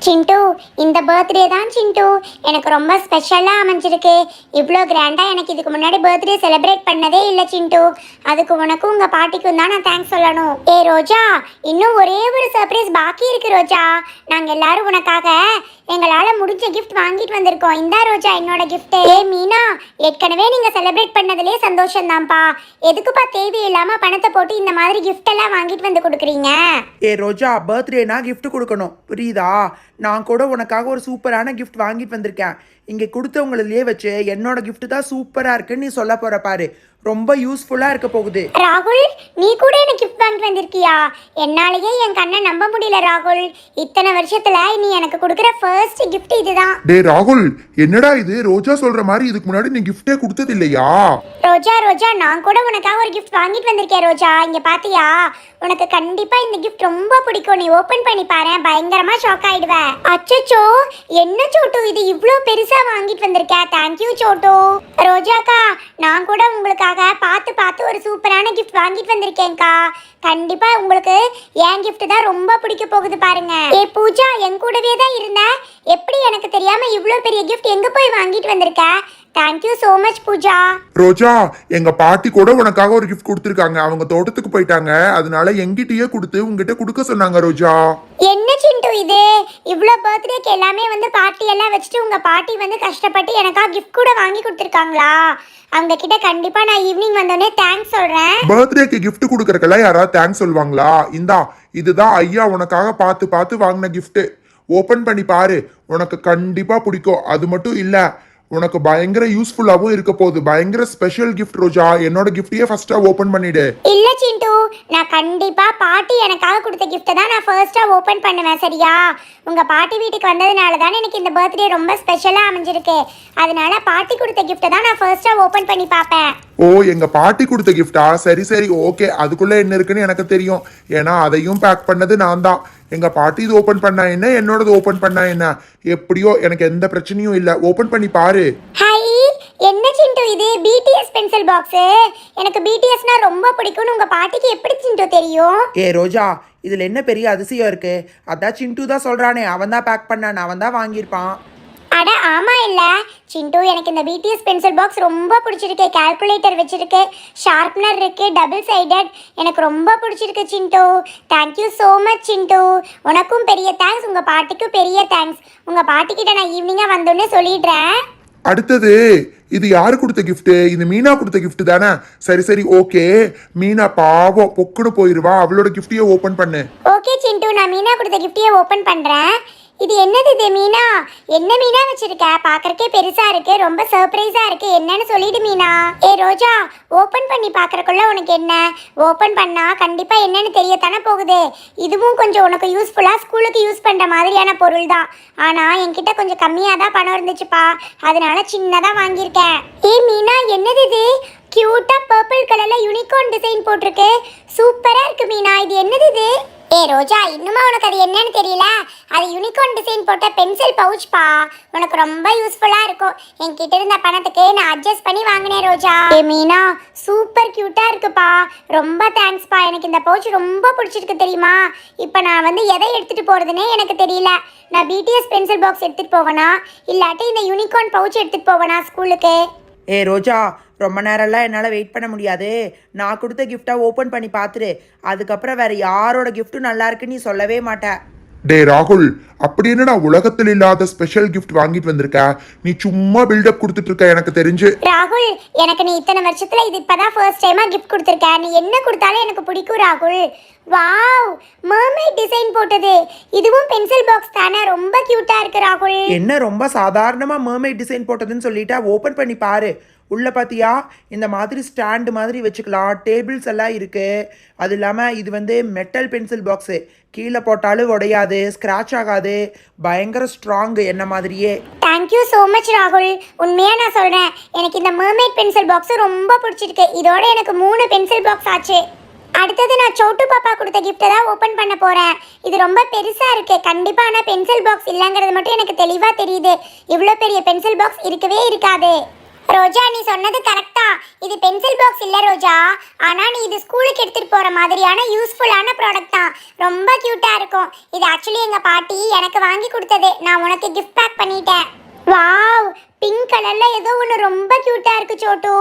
சிண்டு, இந்த பர்த்டே தான் சிண்டு எனக்கு ரொம்ப ஸ்பெஷலாக அமைஞ்சிருக்கு. இவ்வளோ கிராண்டாக எனக்கு இதுக்கு முன்னாடி பர்த்டே செலிப்ரேட் பண்ணதே இல்லை சிண்டு. அதுக்கு உனக்கும் உங்கள் பாட்டிக்கும் தான் நான் தேங்க்ஸ் சொல்லணும். ஏ ரோஜா, இன்னும் ஒரே ஒரு சர்ப்ரைஸ் பாக்கி இருக்கு ரோஜா. நாங்கள் எல்லாரும் உனக்காக எங்களால் முடிஞ்ச கிஃப்ட் வாங்கிட்டு வந்திருக்கோம். இந்தா ரோஜா என்னோட கிஃப்ட். ஏ மீனா, ஏற்கனவே நீங்கள் செலிப்ரேட் பண்ணதுலேயே சந்தோஷம்தான்ப்பா. எதுக்குப்பா தேவையில்லாமல் பணத்தை போட்டு இந்த மாதிரி கிஃப்ட் எல்லாம் வாங்கிட்டு வந்து கொடுக்குறீங்க? ஏ ரோஜா, பர்த்டேனா கிஃப்ட் கொடுக்கணும், புரியுதா? நான் கூட உனக்காக ஒரு சூப்பரான கிஃப்ட் வாங்கிட்டு வந்திருக்கேன். இங்கே கொடுத்தவங்களிலேயே வச்சு என்னோட கிஃப்ட் தான் சூப்பராக இருக்குன்னு நீ சொல்ல போற பாரு. ரொம்ப யூஸ்ஃபுல்லாக இருக்க போகுது. ராகுல், நீ கூட எனக்கு கிஃப்ட் வாங்கிட்டு வந்திருக்கியா? என்னாலேயே என் கண்ணை நம்ப முடியல ராகுல். இத்தனை வருஷத்துல நீ எனக்கு கொடுக்குற ஃபர்ஸ்ட் கிஃப்ட் இதுதான். டே ராகுல், என்னடா இது? ரோஜா சொல்ற மாதிரி இதுக்கு முன்னாடி நீ கிஃப்டே கொடுத்தது இல்லையா? ரோஜா, நான் கூட உனக்காக ஒரு கிஃப்ட் வாங்கிட்டு வந்திருக்கேன் ரோஜா. இங்க பாத்தியா? உனக்கு கண்டிப்பா இந்த கிஃப்ட் ரொம்ப பிடிக்கும். நீ ஓபன் பண்ணி பாரு, பயங்கரமா ஷாக் ஆயிடுவ. அச்சச்சோ, என்ன சோட்டு இது இவ்ளோ பெருசா வாங்கிட்டு வந்திருக்க? தேங்க்யூ சோட்டு. ரோஜாக்கா, நான் கூட உங்களுக்காக பார்த்து ஒரு சூப்பரான கிஃப்ட் வாங்கிட்டு வந்திருக்கேன்க்கா. கண்டிப்பா உங்களுக்கு என் கிஃப்ட் தான் ரொம்ப பிடிக்க போகுது பாருங்க. ஏ பூஜா, என் கூடவே தான் இருந்த. எப்படி எனக்கு தெரியாம இவ்ளோ பெரிய கிஃப்ட் எங்க போய் வாங்கிட்டு வந்திருக்க? Thank you so much Pooja. Roja, எங்க பாட்டி கூட உனக்காக ஒரு கிஃப்ட் கொடுத்துருக்காங்க. அவங்க தோட்டத்துக்கு போயிட்டாங்க, அதனால எங்கிட்டயே கொடுத்து உங்ககிட்ட கொடுக்க சொன்னாங்க ரோஜா. என்ன சிண்டு இது? இவ்ளோ பர்த்டேக்கு எல்லாமே பார்ட்டி எல்லாம் வச்சுட்டு உங்க பாட்டி கஷ்டப்பட்டு எனக்கா கிஃப்ட் கூட வாங்கி கொடுத்துருக்காங்களா? அவங்க கிட்ட கண்டிப்பா நான் ஈவினிங் வந்தோடனே தேங்க்ஸ் சொல்றேன். பர்த்டேக்கு கிஃப்ட் கொடுக்கறக்கெல்லாம் யாராவது தேங்க்ஸ் சொல்லுவாங்களா? இந்தா, இதுதான் ஐயா உனக்காக பார்த்து வாங்கின கிஃப்ட். ஓபன் பண்ணி பாரு, உனக்கு கண்டிப்பா பிடிக்கும். அது மட்டும் இல்ல, உனக்கு பயங்கர யூஸ்ஃபுல்லாவும் இருக்க போகுது. பயங்கர ஸ்பெஷல் கிஃப்ட் ரோஜா. என்னோட கிஃப்டையே ஃபர்ஸ்டா ஓபன் பண்ணிடு. இல்ல சிண்டு, நான் கண்டிப்பா பாட்டி எனக்காக கொடுத்த கிஃப்ட் தான் நான் ஃபர்ஸ்டா ஓபன் பண்ணுவேன், சரியா? உங்க பாட்டி வீட்டுக்கு வந்ததுனால தான் எனக்கு இந்த பர்த்டே ரொம்ப ஸ்பெஷலா அமைஞ்சிருக்கு. அதனால பாட்டி கொடுத்த கிஃப்ட் தான் நான் ஃபர்ஸ்டா ஓபன் பண்ணி பார்ப்பேன். ஓ, எங்க பாட்டி கொடுத்த கிஃப்டா? சரி ஓகே. அதுக்குள்ள என்ன இருக்குன்னு எனக்கு தெரியும். ஏன்னா அதையும் பேக் பண்ணது நான் தான். எங்க பாட்டி இது ஓபன் பண்ணா என்ன, என்னோடது ஓபன் பண்ணா என்ன, எப்படியோ எனக்கு எந்த பிரச்சனையும் இல்ல. ஓபன் பண்ணி பாரு. ஹாய், என்ன சிண்டு இது? BTS pencil box. எனக்கு BTSனா ரொம்ப பிடிக்கும்னு உங்க பாட்டிக்கு எப்படி சிண்டு தெரியும்? ஏ ரோஜா, இதில் என்ன பெரிய அதிசயம் இருக்கு? அதான் சிண்டு தான் சொல்கிறானே, அவன் தான் பேக் பண்ணான், அவன் தான் வாங்கியிருப்பான். அட ஆமா இல்ல சிண்டு, எனக்கு இந்த BTS பென்சில் பாக்ஸ் ரொம்ப பிடிச்சிருக்கு. கால்குலேட்டர் வச்சிருக்கு, ஷார்ப்னர் இருக்கு, டபுள் சைடட். எனக்கு ரொம்ப பிடிச்சிருக்கு சிண்டு. தேங்க்யூ ஸோ மச் சிண்டு. உனக்கும் பெரிய தேங்க்ஸ், உங்க பாட்டிக்கும் பெரிய தேங்க்ஸ். உங்க பாட்டிக்கிட்ட நான் ஈவினிங்கா வந்தோடனே சொல்லிடுறேன். அடுத்தது, இது யாரு கொடுத்த கிஃப்ட்? இது மீனா கொடுத்த கிஃப்ட் தானே? சரி ஓகே. மீனா பாவம் பொக்குன்னு போயிருவா. அவளோட கிஃப்டையே ஓபன் பண்ணு. ஓகே சிண்டு, நான் மீனா கொடுத்த கிஃப்டையே ஓபன் பண்றேன். இது என்னது இது மீனா? என்ன மீனா வச்சிருக்க? பாக்கறக்கே பெருசா இருக்கு, ரொம்ப சர்ப்ரைஸா இருக்கு. என்னன்னு சொல்லிடு மீனா. ஏ ரோஜா, ஓபன் பண்ணி பாக்கறக்குள்ள உனக்கு என்ன? ஓபன் பண்ணா கண்டிப்பா என்னன்னு தெரியத்தானே போகுது. இதுவும் கொஞ்சம் உனக்கு யூஸ்ஃபுல்லா ஸ்கூலுக்கு யூஸ் பண்ற மாதிரியான பொருள் தான். ஆனா என்கிட்ட கொஞ்சம் கம்மியா தான் பணம் இருந்துச்சுப்பா, அதனால சின்னதா வாங்கியிருக்கேன். ஏ மீனா, என்னது இது? கியூட்டா பர்பிள் கலர்ல யூனிகார்ன் டிசைன் போட்டிருக்கு. சூப்பரா இருக்கு மீனா. இது என்னது இது? ஏ ரோஜா, இன்னுமா உனக்கு அது என்னன்னு தெரியல? அது யூனிகார்ன் டிசைன் போட்ட பென்சில் பவுச் பா. உனக்கு ரொம்ப யூஸ்ஃபுல்லா இருக்கும். என்கிட்ட இருந்த பணத்துக்கு நான் அட்ஜஸ்ட் பண்ணி வாங்கினேன் ரோஜா. ஏ மீனா, சூப்பர் கியூட்டா இருக்குப்பா. ரொம்ப தேங்க்ஸ் பா. எனக்கு இந்த பவுச் ரொம்ப பிடிச்சிருக்கு தெரியுமா? இப்போ நான் எதை எடுத்துட்டு போறதுன்னே எனக்கு தெரியல. நான் BTS பென்சில் பாக்ஸ் எடுத்துட்டு போவேனா, இல்லாட்டி இந்த யூனிகார்ன் பவுச் எடுத்துட்டு போவேனா ஸ்கூலுக்கு? ஏ ரோஜா, ரொம்ப நேரம்லாம் என்னால் வெயிட் பண்ண முடியாது. நான் கொடுத்த கிஃப்டாக ஓப்பன் பண்ணி பார்த்துரு. அதுக்கப்புறம் வேறு யாரோட கிஃப்ட்டும் நல்லா இருக்குன்னு நீ சொல்லவே மாட்டேன். டே ராகுல், அப்படி என்னடா உலகத்தில் இல்லாத ஸ்பெஷல் கிஃப்ட் வாங்கிட்டு வந்திருக்க? நீ சும்மா பில்டப் கொடுத்துட்டு இருக்க எனக்கு தெரிஞ்சு. ராகுல், எனக்கு நீ இத்தனை வருஷத்துல இது இப்பதான் ஃபர்ஸ்ட் டைமா கிஃப்ட் கொடுத்துருக்க. நீ என்ன கொடுத்தாலும் எனக்கு பிடிக்கும் ராகுல். வாவ், மர்மைட் டிசைன் போட்டது. இதுவும் பென்சில் பாக்ஸ் தானே? ரொம்ப கியூட்டா இருக்கு ராகுல். என்ன ரொம்ப சாதாரணமாக மர்மைட் டிசைன் போட்டதுன்னு சொல்லிட்டா? ஓப்பன் பண்ணி பாரு. உள்ளே பார்த்தியா? இந்த மாதிரி ஸ்டாண்டு மாதிரி வச்சுக்கலாம். டேபிள்ஸ் எல்லாம் இருக்குது. அது இல்லாமல் இது மெட்டல் பென்சில் பாக்ஸு. கீழே போட்டாலும் உடையாது, ஸ்க்ராட்ச் ஆகாது. பயங்கர ஸ்ட்ராங்கு, என்ன மாதிரியே. தேங்க்யூ ஸோ மச் ராகுல். உண்மையாக நான் சொல்கிறேன், எனக்கு இந்த மர்மைட் பென்சில் பாக்ஸு ரொம்ப பிடிச்சிருக்கு. இதோட எனக்கு 3 பென்சில் பாக்ஸ் ஆச்சு. அடுத்தது நான் சோட்டு பாப்பா கொடுத்த கிஃப்ட்டை தான் ஓப்பன் பண்ண போகிறேன். இது ரொம்ப பெருசாக இருக்குது கண்டிப்பாக. ஆனால் பென்சில் பாக்ஸ் இல்லைங்கிறது மட்டும் எனக்கு தெளிவாக தெரியுது. இவ்வளோ பெரிய பென்சில் பாக்ஸ் இருக்கவே இருக்காது. ரோஜா நீ சொன்னது கரெக்டா. இது பென்சில் பாக்ஸ் இல்ல ரோஜா, ஆனா நீ இது ஸ்கூலுக்கு எடுத்துட்டு போற மாதிரியான யூஸ்ஃபுல்லான ப்ராடக்ட் தான். ரொம்ப கியூட்டா இருக்கும். இது ஆக்சுவலி எங்க பாட்டி எனக்கு வாங்கி கொடுத்தது. நான் உனக்கு கிஃப்ட் பேக் பண்ணிட்டேன். வாவ், பிங்க் கலர்ல ஏதோ ஒன்று ரொம்ப கியூட்டா இருக்கு சோட்டு.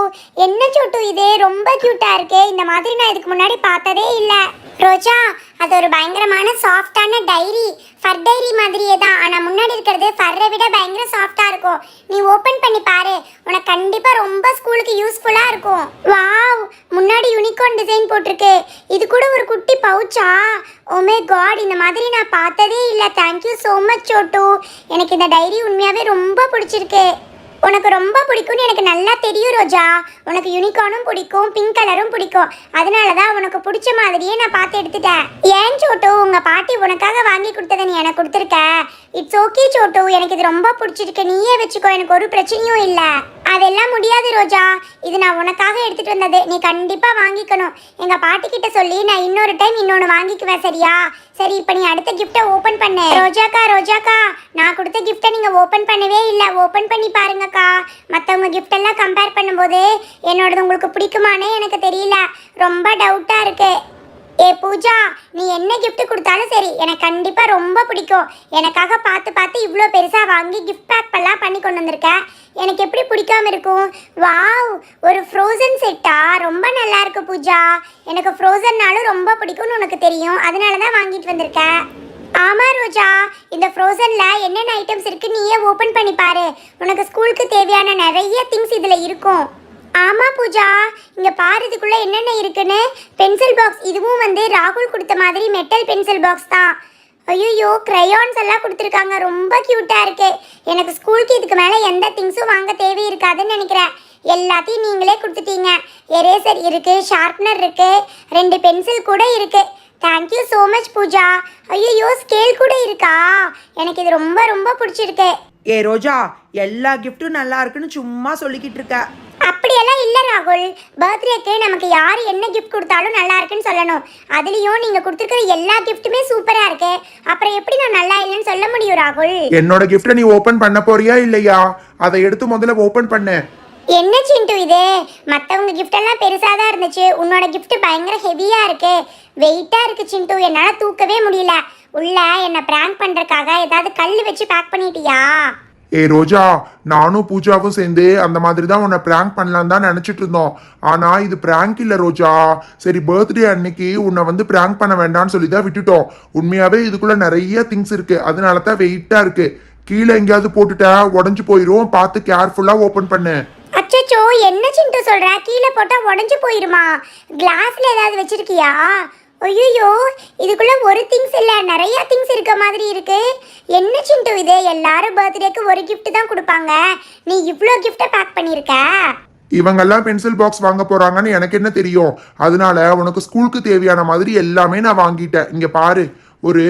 என்ன சோட்டு இது ரொம்ப கியூட்டா இருக்கு. இந்த மாதிரி நான் இதுக்கு முன்னாடி பார்த்ததே இல்லை. ரோஜா, அது ஒரு பயங்கரமான சாஃப்டான டைரி, ஃபர் டைரி மாதிரியே தான். ஆனால் முன்னாடி இருக்கிறது ஃபர்ரை விட பயங்கர சாஃப்டா இருக்கும். நீ ஓப்பன் பண்ணி பாரு, உனக்கு கண்டிப்பா ரொம்ப ஸ்கூலுக்கு யூஸ்ஃபுல்லா இருக்கும். வாவ், முன்னாடி யூனிகார்ன் டிசைன் போட்டிருக்கு. இது கூட ஒரு குட்டி பவுச்சா? ஓமே காட், இந்த மாதிரி நான் பார்த்ததே இல்லை. Thank you so much Chhotu. எனக்கு இந்த டைரி உண்மையாகவே ரொம்ப பிடிச்சிருக்கு. உனக்கு ரொம்ப பிடிக்கும்னு எனக்கு நல்லா தெரியும் ரோஜா. உனக்கு யூனிகார்னும் பிடிக்கும், பிங்க் கலரும் பிடிக்கும். அதனால தான் உனக்கு பிடிச்ச மாதிரியே நான் பார்த்து எடுத்துட்டேன். ஏன் சோட்டு, உங்கள் பாட்டி உனக்காக வாங்கி கொடுத்ததை நீ எனக்கு கொடுத்துருக்க. இட்ஸ் ஓகே சோட்டு, எனக்கு இது ரொம்ப பிடிச்சிருக்கு. நீயே வச்சுக்கோ, எனக்கு ஒரு பிரச்சனையும் இல்லை. அதெல்லாம் முடியாது ரோஜா, இது நான் உனக்காக எடுத்துகிட்டு வந்தது. நீ கண்டிப்பாக வாங்கிக்கணும். எங்கள் பாட்டிக்கிட்ட சொல்லி நான் இன்னொரு டைம் இன்னொன்று வாங்கிக்குவேன், சரியா? சரி, இப்போ நீ அடுத்த கிஃப்ட்டை ஓப்பன் பண்ணு. ரோஜாக்கா, ரோஜாக்கா, நான் கொடுத்த கிஃப்ட்டை நீங்கள் ஓப்பன் பண்ணவே இல்லை. ஓப்பன் பண்ணி பாருங்கக்கா. மற்றவங்க கிஃப்டெல்லாம் கம்பேர் பண்ணும்போது என்னோடது உங்களுக்கு பிடிக்குமானே எனக்கு தெரியல. ரொம்ப டவுட்டாக இருக்குது. ஏ பூஜா, நீ என்ன கிஃப்ட் கொடுத்தாலும் சரி, எனக்கு கண்டிப்பாக ரொம்ப பிடிக்கும். எனக்காக பார்த்து பார்த்து இவ்வளோ பெருசாக வாங்கி கிஃப்ட் பேக் எல்லாம் பண்ணி கொண்டு வந்திருக்க. எனக்கு எப்படி பிடிக்காம இருக்கும்? வாவ், ஒரு ஃப்ரோசன் செட்டா? ரொம்ப நல்லா இருக்கு பூஜா. எனக்கு ஃப்ரோசன்னாலும் ரொம்ப பிடிக்கும்னு உனக்கு தெரியும், அதனால தான் வாங்கிட்டு வந்திருக்கேன். ஆமா ரோஜா, இந்த ஃப்ரோசன்ல என்னென்ன ஐட்டம்ஸ் இருக்கு நீயே ஓப்பன் பண்ணி பாரு. உனக்கு ஸ்கூலுக்கு தேவையான நிறைய திங்ஸ் இதில் இருக்கும். ஆமா பூஜா, இங்க பாரு இதுக்குள்ள என்னென்ன இருக்குன்னு. பென்சில் பாக்ஸ், இதுவும் வந்து ராகுல் கொடுத்த மாதிரி மெட்டல் பென்சில் பாக்ஸ் தான். ஐயோ, கிரையான்ஸ் எல்லாம் கொடுத்துருக்காங்க. ரொம்ப கியூட்டா இருக்கு. எனக்கு ஸ்கூலுக்கு இதுக்கு மேலே எந்த திங்ஸும் வாங்க தேவை இருக்காதுன்னு நினைக்கிறேன். எல்லாத்தையும் நீங்களே கொடுத்துட்டீங்க. எரேசர் இருக்கு, ஷார்ப்னர் இருக்கு, 2 பென்சில் கூட இருக்கு. Thank you so much Pooja. ஐயோ, ஸ்கேல் கூட இருக்கா? எனக்கு இது ரொம்ப ரொம்ப பிடிச்சிருக்கு. ஏ ரோஜா, எல்லா கிஃப்ட்டும் நல்லா இருக்குன்னு சும்மா சொல்லிக்கிட்டு இருக்க. அப்படியெல்லாம் இல்லை ராகுல். பர்த்டேக்கு நமக்கு யார் என்ன கிஃப்ட் கொடுத்தாலும் நல்லா இருக்குன்னு சொல்லணும். அதுலேயும் நீங்கள் கொடுத்துருக்கிற எல்லா கிஃப்ட்டுமே சூப்பராக இருக்கு. அப்புறம் எப்படி நான் நல்லா இல்லைன்னு சொல்ல முடியும் ராகுல்? என்னோட கிஃப்ட்டை நீ ஓபன் பண்ண போறியா இல்லையா? அதை எடுத்து முதல்ல ஓபன் பண்ணு. என்ன சிண்டு இது? மற்றவங்க கிஃப்ட் எல்லாம் பெருசாக தான் இருந்துச்சு. உன்னோட கிஃப்ட் பயங்கர ஹெவியாக இருக்கு, வெயிட்டாக இருக்கு சிண்டு. என்னால் தூக்கவே முடியல. உள்ள என்னை பிராங்க் பண்ணுறதுக்காக ஏதாவது கல் வச்சு பேக் பண்ணிட்டியா? ஏ ரோஜா, நானும் பூஜாவும் சேர்ந்து அந்த மாதிரி தான் உன்னை பிராங்க் பண்ணலாம் தான் நினைச்சிட்டு இருந்தோம். ஆனா இது பிராங்க் இல்ல ரோஜா. சரி, பர்த்டே அன்னைக்கு உன்னை வந்து பிராங்க் பண்ண வேண்டாம்னு சொல்லி தான் விட்டுட்டோம். உண்மையாவே இதுக்குள்ள நிறைய திங்ஸ் இருக்கு, அதனால தான் வெயிட்டா இருக்கு. கீழே எங்கேயாவது போட்டுட்டா உடஞ்சு போயிரும். பார்த்து கேர்ஃபுல்லா ஓபன் பண்ணு. அச்சச்சோ, என்ன சிண்டு சொல்ற? கீழே போட்டா உடஞ்சு போயிருமா? கிளாஸ்ல ஏதாவது வச்சிருக்கியா? ஐயோ, இதுக்குள்ள ஒரு திங்ஸ் இல்ல, நிறைய திங்ஸ் இருக்க மாதிரி இருக்கு. என்ன சிண்டு இது? எல்லாரும் பர்த்டேக்கு ஒரு gift தான் கொடுப்பாங்க. நீ இவ்ளோ gift பேக் பண்ணிருக்க? இவங்கெல்லாம் பென்சில் பாக்ஸ் வாங்க போறாங்கன்னு எனக்கு என்ன தெரியும்? அதனால உனக்கு ஸ்கூலுக்கு தேவையான மாதிரி எல்லாமே நான் வாங்கிட்டேன். இங்க பாரு, ஒரு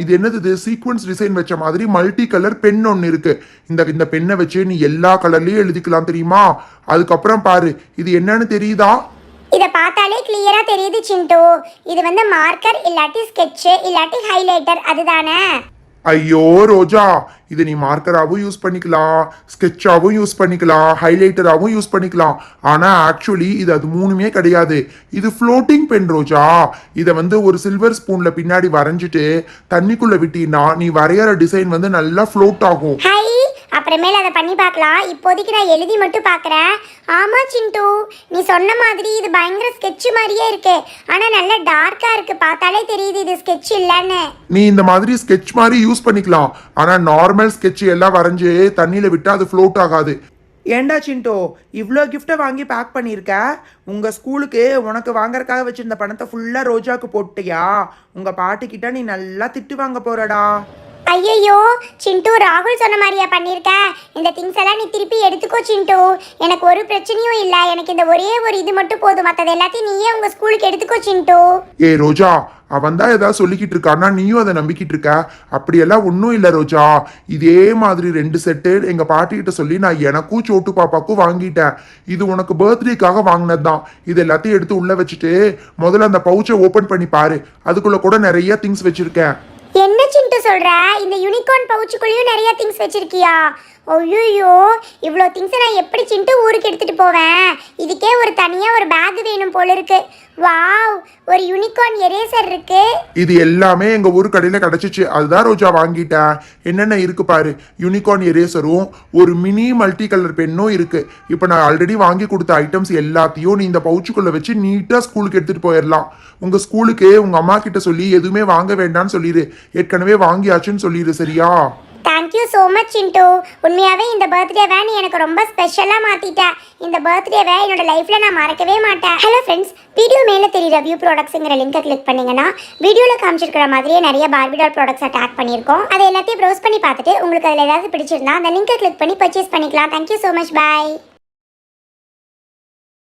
இது என்னது, இது சீக்வன்ஸ் டிசைன் வச்ச மாதிரி மல்டி கலர் பென் ஒன்று இருக்கு. இந்த பெண்ணை வச்சு நீ எல்லா கலர்லயும் எழுதிக்கலாம், தெரியுமா? அதுக்கப்புறம் பாரு, இது என்னன்னு தெரியுதா? இத பார்த்தாலே கிளியரா தெரியுது சிண்டு. இது வந்து மார்க்கர் இல்லாட்டி ஸ்கெட்ச் இல்லாட்டி ஹைலைட்டர், அதுதானே? ஐயோ ரோஜா, இது நீ மார்க்கராகவும் யூஸ் பண்ணிக்கலாம், ஸ்கெட்சாகவும் யூஸ் பண்ணிக்கலாம், ஹைலைட்டராகவும் யூஸ் பண்ணிக்கலாம். ஆனா ஆக்சுவலி இது அது மூணுமே கிடையாது. இது ஃப்ளோட்டிங் பென் ரோஜா. இதை வந்து ஒரு சில்வர் ஸ்பூன்ல பின்னாடி வரைஞ்சிட்டு தண்ணிக்குள்ள விட்டீங்கன்னா நீ வரைகிற டிசைன் வந்து நல்லா ஃப்ளோட் ஆகும். ஹை, அப்புறமேல அதை பண்ணி பார்க்கலாம். இப்போதைக்கு நான் எழுதி மட்டும் பார்க்குறேன். ஆமா சிண்டு, நீ சொன்ன மாதிரி இது பயங்கர ஸ்கெட்ச் மாதிரியே இருக்கு. ஆனா நல்ல டார்க்கா இருக்கு, பார்த்தாலே தெரியுது இது ஸ்கெட்ச் இல்லைன்னு. நீ இந்த மாதிரி ஸ்கெட்ச் மாதிரி யூஸ் பண்ணிக்கலாம். ஆனா நார்மல் ஸ்கெட்ச் எல்லாம் வரைஞ்சு தண்ணியில விட்டா அது ஃப்ளோட் ஆகாது. ஏண்டா சிண்டோ, இவ்வளோ கிஃப்ட்டை வாங்கி பேக் பண்ணியிருக்க? உங்கள் ஸ்கூலுக்கு உனக்கு வாங்கறதுக்காக வச்சுருந்த பணத்தை ஃபுல்லாக ரோஜாவுக்கு போட்டியா? உங்கள் பாட்டிக்கிட்ட நீ நல்லா திட்டு வாங்க போறடா. ஐயோ சிண்டு, ராகுல் சொன்ன மாதிரியா பண்ணியிருக்க? இந்த திங்ஸ் எல்லாம் நீ திருப்பி எடுத்துக்கோ சிண்டு. எனக்கு ஒரு பிரச்சனையும் இல்லை. எனக்கு இந்த ஒரே ஒரு இது மட்டும் போதும். மற்றது எல்லாத்தையும் நீயே உங்கள் ஸ்கூலுக்கு எடுத்துக்கோ சிண்டு. ஏ ரோஜா, அவன் தான் ஏதாவது சொல்லிக்கிட்டு இருக்கான்னா நீயும் அதை நம்பிக்கிட்டு இருக்க. அப்படியெல்லாம் ஒன்றும் இல்லை ரோஜா. இதே மாதிரி 2 செட்டு எங்க பாட்டிக்கிட்ட சொல்லி நான் எனக்கும் சோட்டு பாப்பாக்கும் வாங்கிட்டேன். இது உனக்கு பர்த்டேக்காக வாங்கினது தான். இது எல்லாத்தையும் எடுத்து உள்ள வச்சுட்டு முதல்ல அந்த பவுச்சை ஓபன் பண்ணி பாரு. அதுக்குள்ள கூட நிறைய திங்ஸ் வச்சிருக்கேன். என்ன சிண்டு சொல்ற? இந்த யூனிகார்ன் பவுச்சுக்குள்ளேயும் நிறைய திங்ஸ் வச்சிருக்கியா? ஐயோ இவ்வளோ திங்ஸை நான் எப்படி சின்ட்டு ஊருக்கு எடுத்துட்டு போவேன். இதுக்கே ஒரு தனியாக ஒரு பேக் வேணும் போல இருக்கு. வாவ், ஒரு யூனிகார்ன் எரேசர் இருக்கு. இது எல்லாமே எங்க ஊர் கடையில கிடைச்சிச்சு, அதுதான் ரோஜா வாங்கிட்டேன். என்னென்ன இருக்கு பாரு, யூனிகார்ன் எரேசரும் ஒரு மினி மல்டி கலர் பென்னும் இருக்கு. இப்போ நான் ஆல்ரெடி வாங்கி கொடுத்த ஐட்டம்ஸ் எல்லாத்தையும் நீ இந்த பவுச்சுக்குள்ள வச்சு நீட்டா ஸ்கூலுக்கு எடுத்துட்டு போயிடலாம். உங்க ஸ்கூலுக்கு உங்க அம்மா கிட்ட சொல்லி எதுவுமே வாங்க வேண்டாம்னு சொல்லிடு, ஏற்கனவே வாங்கியாச்சுன்னு சொல்லிடு, சரியா? தேங்க்யூ ஸோ மச் சிண்டு. உண்மையாகவே இந்த பர்த்டேவை நீ எனக்கு ரொம்ப ஸ்பெஷலாக மாற்றிட்டேன். இந்த பர்த்டேவை என்னோட லைஃப்பில் நான் மறக்கவே மாட்டேன். ஹலோ ஃப்ரெண்ட்ஸ், வீடியோ மேலே தெரியுற வியூ ப்ராடக்ட்ஸுங்கிற லிங்கை கிளிக் பண்ணிங்கன்னா வீடியோவில் காமிச்சிருக்கிற மாதிரியே நிறைய பார்பி டால் ப்ராடக்ட்ஸை டேக் பண்ணியிருக்கோம். அதை எல்லாத்தையும் ப்ரௌஸ் பண்ணி பார்த்துட்டு உங்களுக்கு அதில் ஏதாவது பிடிச்சிருந்தா அந்த லிங்கை கிளிக் பண்ணி பர்ச்சேஸ் பண்ணிக்கலாம். தேங்க்யூ ஸோ மச், பாய்.